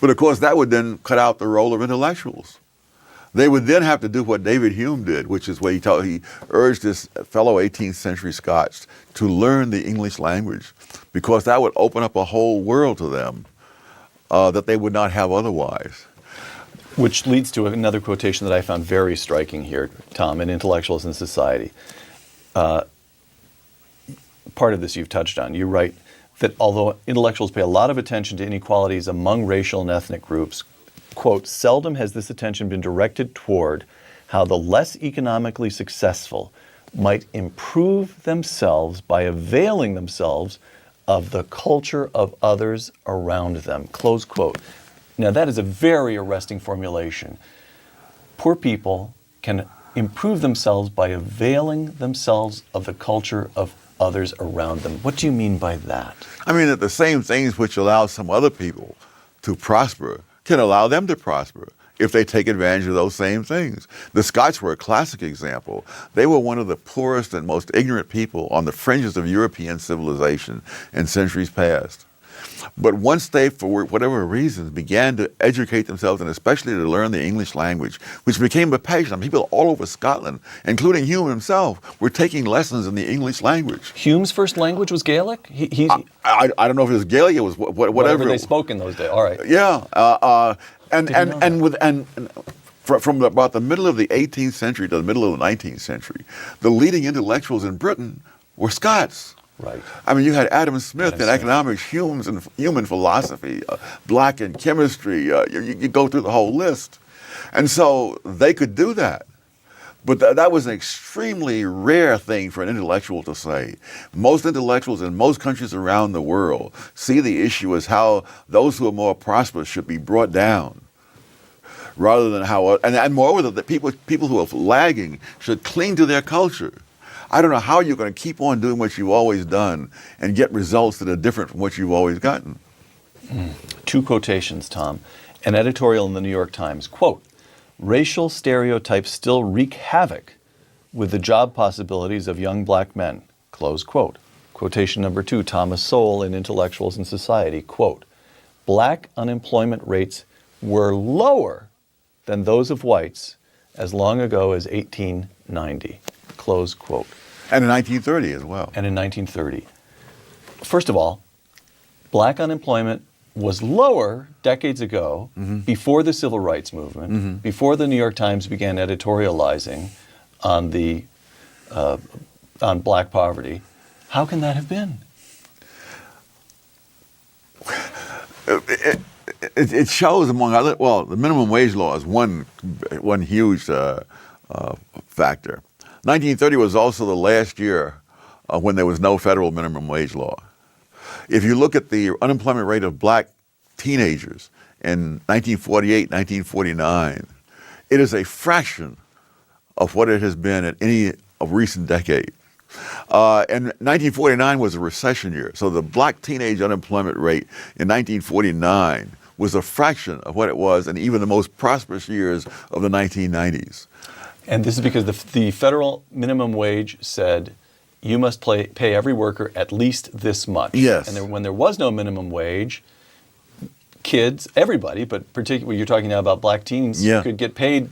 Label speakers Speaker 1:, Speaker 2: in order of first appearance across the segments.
Speaker 1: But of course, that would then cut out the role of intellectuals. They would then have to do what David Hume did, which is what he urged his fellow 18th century Scots to learn the English language, because that would open up a whole world to them that they would not have otherwise.
Speaker 2: Which leads to another quotation that I found very striking here, Tom, in Intellectuals in Society. Part of this you've touched on. You write that although intellectuals pay a lot of attention to inequalities among racial and ethnic groups, quote, seldom has this attention been directed toward how the less economically successful might improve themselves by availing themselves of the culture of others around them, close quote. Now that is a very arresting formulation. Poor people can improve themselves by availing themselves of the culture of others around them. What do you mean by that?
Speaker 1: I mean that the same things which allow some other people to prosper can allow them to prosper if they take advantage of those same things. The Scots were a classic example. They were one of the poorest and most ignorant people on the fringes of European civilization in centuries past. But once they, for whatever reasons, began to educate themselves, and especially to learn the English language, which became a passion. People all over Scotland, including Hume himself, were taking lessons in the English language.
Speaker 2: Hume's first language was Gaelic?
Speaker 1: I don't know if it was Gaelic, it was whatever
Speaker 2: they spoke in those days. All right.
Speaker 1: Yeah. From about the middle of the 18th century to the middle of the 19th century, the leading intellectuals in Britain were Scots.
Speaker 2: Right.
Speaker 1: I mean, you had Adam Smith in economics, Hume's in human philosophy, Black in chemistry. You go through the whole list. And so they could do that. But that was an extremely rare thing for an intellectual to say. Most intellectuals in most countries around the world see the issue as how those who are more prosperous should be brought down, rather than how, and moreover, that people who are lagging should cling to their culture. I don't know how you're going to keep on doing what you've always done and get results that are different from what you've always gotten.
Speaker 2: Two quotations, Tom. An editorial in the New York Times, quote, racial stereotypes still wreak havoc with the job possibilities of young black men, close quote. Quotation number two, Thomas Sowell in Intellectuals in Society, quote, black unemployment rates were lower than those of whites as long ago as 1890, close quote.
Speaker 1: And in 1930 as well.
Speaker 2: And in 1930. First of all, black unemployment was lower decades ago, before the Civil Rights Movement, before the New York Times began editorializing on on black poverty. How can that have been?
Speaker 1: It shows, among other, well, the minimum wage law is one huge factor. 1930 was also the last year when there was no federal minimum wage law. If you look at the unemployment rate of black teenagers in 1948, 1949, it is a fraction of what it has been at any recent decade. And 1949 was a recession year, so the black teenage unemployment rate in 1949 was a fraction of what it was in even the most prosperous years of the 1990s.
Speaker 2: And this is because the federal minimum wage said you must pay every worker at least this much.
Speaker 1: Yes.
Speaker 2: And when there was no minimum wage, kids, everybody, but particularly you're talking now about black teens, could get paid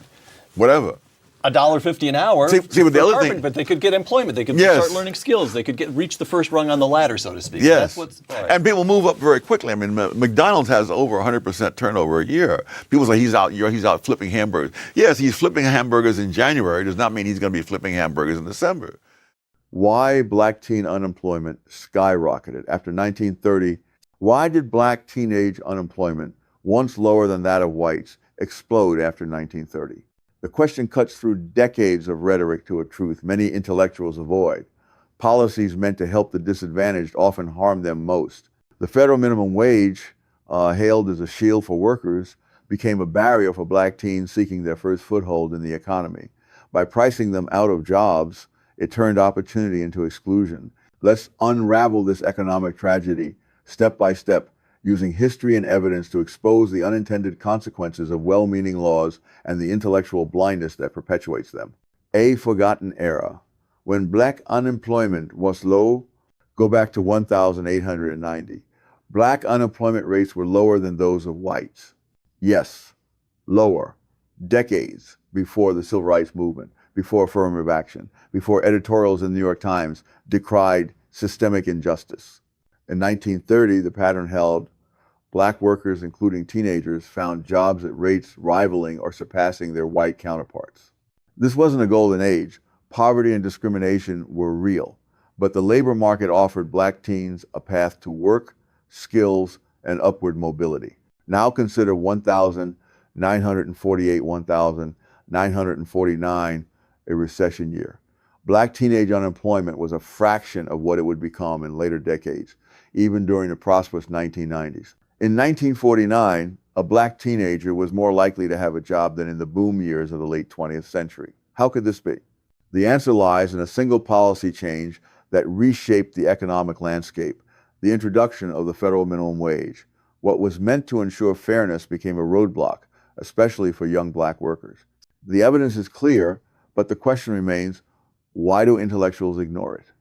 Speaker 1: whatever.
Speaker 2: $1.50 an hour.
Speaker 1: See, but the other thing,
Speaker 2: but they could get employment. They could start learning skills. They could reach the first rung on the ladder, so to speak.
Speaker 1: Yes.
Speaker 2: That's
Speaker 1: and people move up very quickly. I mean, McDonald's has over 100% turnover a year. People say he's out flipping hamburgers. Yes, he's flipping hamburgers in January. It does not mean he's going to be flipping hamburgers in December. Why black teen unemployment skyrocketed after 1930? Why did black teenage unemployment, once lower than that of whites, explode after 1930? The question cuts through decades of rhetoric to a truth many intellectuals avoid. Policies meant to help the disadvantaged often harm them most. The federal minimum wage, hailed as a shield for workers, became a barrier for black teens seeking their first foothold in the economy. By pricing them out of jobs, it turned opportunity into exclusion. Let's unravel this economic tragedy step by step, using history and evidence to expose the unintended consequences of well-meaning laws and the intellectual blindness that perpetuates them. A forgotten era. When black unemployment was low, go back to 1890. Black unemployment rates were lower than those of whites. Yes, lower, decades before the Civil Rights Movement, before affirmative action, before editorials in the New York Times decried systemic injustice. In 1930, the pattern held. Black workers, including teenagers, found jobs at rates rivaling or surpassing their white counterparts. This wasn't a golden age. Poverty and discrimination were real, but the labor market offered black teens a path to work, skills, and upward mobility. Now consider 1,948, 1,949 a recession year. Black teenage unemployment was a fraction of what it would become in later decades, even during the prosperous 1990s. In 1949, a black teenager was more likely to have a job than in the boom years of the late 20th century. How could this be? The answer lies in a single policy change that reshaped the economic landscape, the introduction of the federal minimum wage. What was meant to ensure fairness became a roadblock, especially for young black workers. The evidence is clear, but the question remains, why do intellectuals ignore it?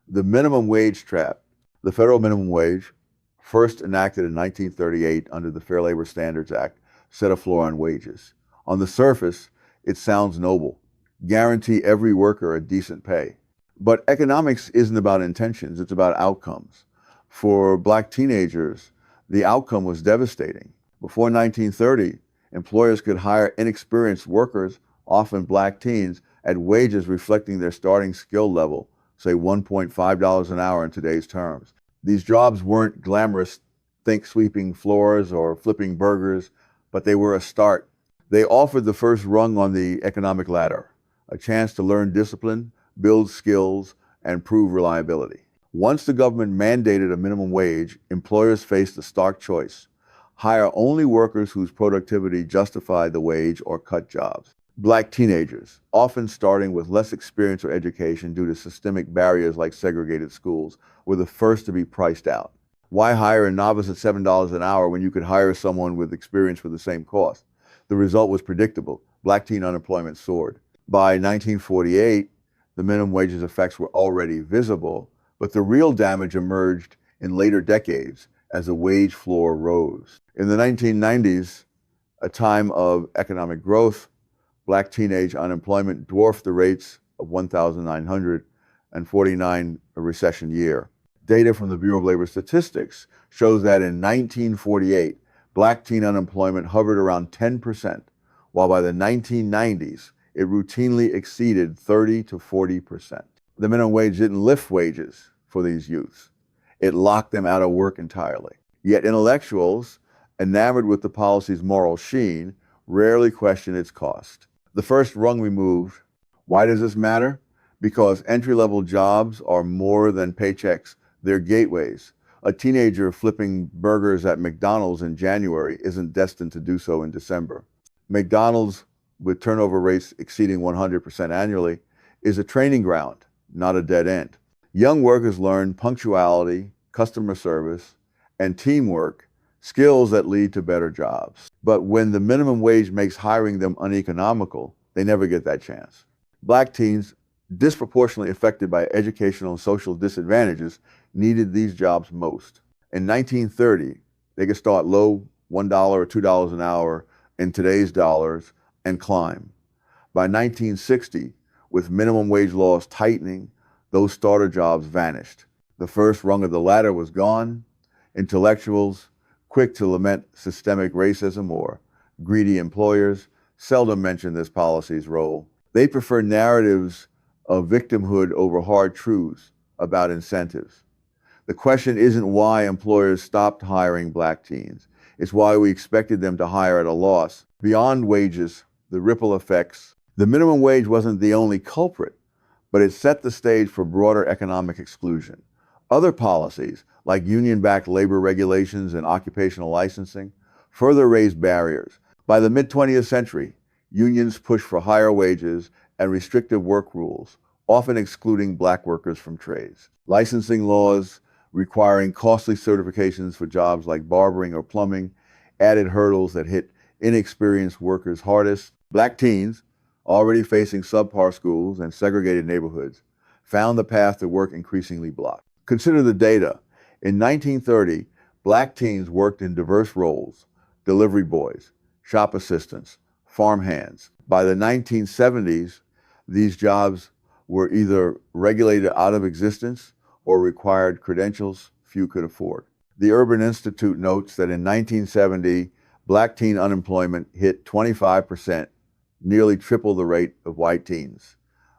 Speaker 1: The minimum wage trap, the federal minimum wage, first enacted in 1938 under the Fair Labor Standards Act, set a floor on wages. On the surface, it sounds noble. Guarantee every worker a decent pay. But economics isn't about intentions, it's about outcomes. For black teenagers, the outcome was devastating. Before 1930, employers could hire inexperienced workers, often black teens, at wages reflecting their starting skill level, say $1.5 an hour in today's terms. These jobs weren't glamorous, think sweeping floors or flipping burgers, but they were a start. They offered the first rung on the economic ladder, a chance to learn discipline, build skills, and prove reliability. Once the government mandated a minimum wage, employers faced a stark choice: hire only workers whose productivity justified the wage or cut jobs. Black teenagers, often starting with less experience or education due to systemic barriers like segregated schools, were the first to be priced out. Why hire a novice at $7 an hour when you could hire someone with experience for the same cost? The result was predictable. Black teen unemployment soared. By 1948, the minimum wage's effects were already visible, but the real damage emerged in later decades as the wage floor rose. In the 1990s, a time of economic growth, black teenage unemployment dwarfed the rates of 1,949 a recession year. Data from the Bureau of Labor Statistics shows that in 1948, black teen unemployment hovered around 10%, while by the 1990s, it routinely exceeded 30 to 40%. The minimum wage didn't lift wages for these youths. It locked them out of work entirely. Yet intellectuals, enamored with the policy's moral sheen, rarely question its cost. The first rung removed. Why does this matter? Because entry-level jobs are more than paychecks. They're gateways. A teenager flipping burgers at McDonald's in January isn't destined to do so in December. McDonald's, with turnover rates exceeding 100% annually, is a training ground, not a dead end. Young workers learn punctuality, customer service, and teamwork, skills that lead to better jobs. But when the minimum wage makes hiring them uneconomical, they never get that chance. Black teens, disproportionately affected by educational and social disadvantages, needed these jobs most. In 1930, they could start low, $1 or $2 an hour in today's dollars, and climb. By 1960, with minimum wage laws tightening, those starter jobs vanished. The first rung of the ladder was gone. Intellectuals, quick to lament systemic racism or greedy employers, seldom mention this policy's role. They prefer narratives of victimhood over hard truths about incentives. The question isn't why employers stopped hiring black teens. It's why we expected them to hire at a loss. Beyond wages, the ripple effects. The minimum wage wasn't the only culprit, but it set the stage for broader economic exclusion. Other policies, like union-backed labor regulations and occupational licensing, further raised barriers. By the mid-20th century, unions pushed for higher wages and restrictive work rules, often excluding black workers from trades. Licensing laws requiring costly certifications for jobs like barbering or plumbing added hurdles that hit inexperienced workers hardest. Black teens, already facing subpar schools and segregated neighborhoods, found the path to work increasingly blocked. Consider the data. In 1930, Black teens worked in diverse roles: delivery boys, shop assistants, farmhands. By the 1970s, these jobs were either regulated out of existence or required credentials few could afford. The Urban Institute notes that in 1970, Black teen unemployment hit 25%, nearly triple the rate of white teens.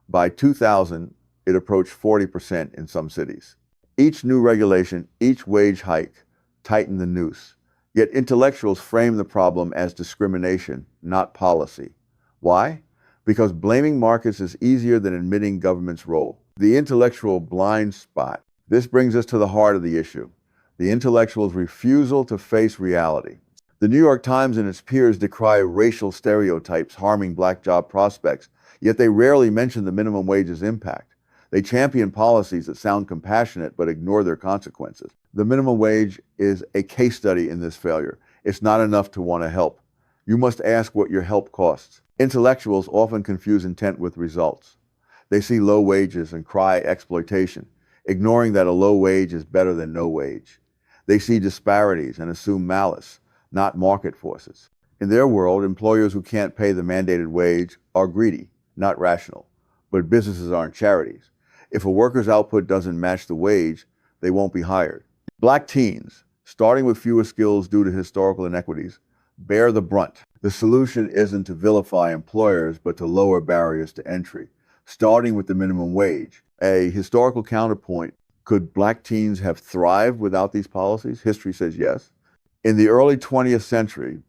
Speaker 1: By 2000, it approached 40% in some cities. Each new regulation, each wage hike, tightened the noose. Yet intellectuals frame the problem as discrimination, not policy. Why? Because blaming markets is easier than admitting government's role. The intellectual blind spot. This brings us to the heart of the issue: the intellectual's refusal to face reality. The New York Times and its peers decry racial stereotypes harming Black job prospects, yet they rarely mention the minimum wage's impact. They champion policies that sound compassionate but ignore their consequences. The minimum wage is a case study in this failure. It's not enough to want to help. You must ask what your help costs. Intellectuals often confuse intent with results. They see low wages and cry exploitation, ignoring that a low wage is better than no wage. They see disparities and assume malice, not market forces. In their world, employers who can't pay the mandated wage are greedy, not rational. But businesses aren't charities. If a worker's output doesn't match the wage, they won't be hired. Black teens, starting with fewer skills due to historical inequities, bear the brunt. The solution isn't to vilify employers, but to lower barriers to entry, starting with the minimum wage. A historical counterpoint: could Black teens have thrived without these policies? History says yes. In the early 20th century,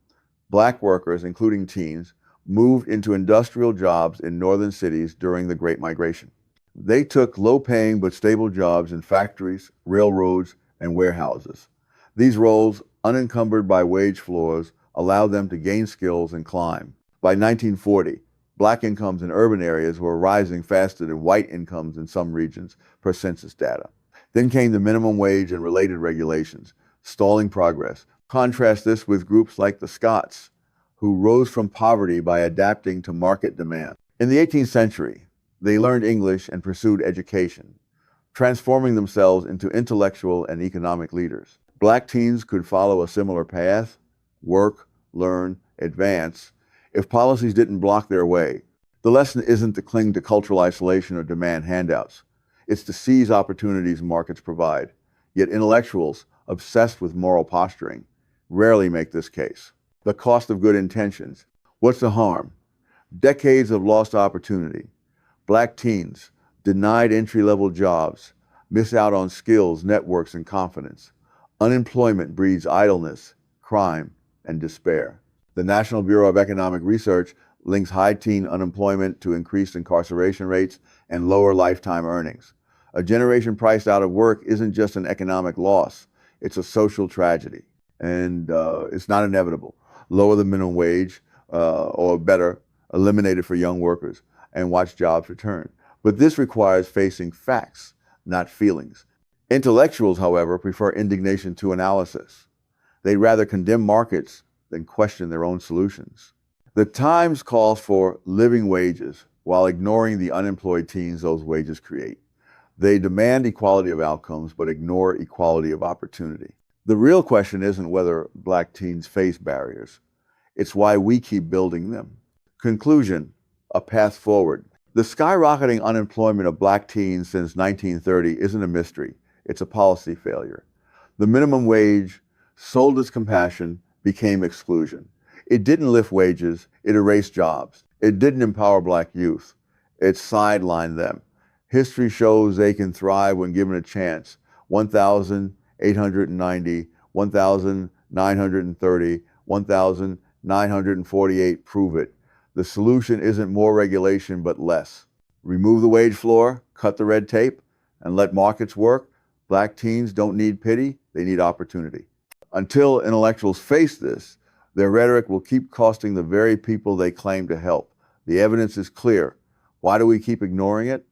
Speaker 1: Black workers, including teens, moved into industrial jobs in northern cities during the Great Migration. They took low-paying but stable jobs in factories, railroads, and warehouses. These roles, unencumbered by wage floors, allowed them to gain skills and climb. By 1940, Black incomes in urban areas were rising faster than white incomes in some regions, per census data. Then came the minimum wage and related regulations, stalling progress. Contrast this with groups like the Scots, who rose from poverty by adapting to market demand. In the 18th century, they learned English and pursued education, transforming themselves into intellectual and economic leaders. Black teens could follow a similar path: work, learn, advance, if policies didn't block their way. The lesson isn't to cling to cultural isolation or demand handouts. It's to seize opportunities markets provide. Yet intellectuals, obsessed with moral posturing, rarely make this case. The cost of good intentions. What's the harm? Decades of lost opportunity. Black teens, denied entry-level jobs, miss out on skills, networks, and confidence. Unemployment breeds idleness, crime, and despair. The National Bureau of Economic Research links high teen unemployment to increased incarceration rates and lower lifetime earnings. A generation priced out of work isn't just an economic loss, it's a social tragedy. And it's not inevitable. Lower the minimum wage, or better, eliminate it for young workers, and watch jobs return. But this requires facing facts, not feelings. Intellectuals, however, prefer indignation to analysis. They rather condemn markets than question their own solutions. The Times calls for living wages while ignoring the unemployed teens those wages create. They demand equality of outcomes, but ignore equality of opportunity. The real question isn't whether Black teens face barriers. It's why we keep building them. Conclusion: a path forward. The skyrocketing unemployment of Black teens since 1930 isn't a mystery. It's a policy failure. The minimum wage, sold as compassion, became exclusion. It didn't lift wages, it erased jobs. It didn't empower Black youth, it sidelined them. History shows they can thrive when given a chance. 1,890, 1,930, 1,948 prove it. The solution isn't more regulation, but less. Remove the wage floor, cut the red tape, and let markets work. Black teens don't need pity, they need opportunity. Until intellectuals face this, their rhetoric will keep costing the very people they claim to help. The evidence is clear. Why do we keep ignoring it?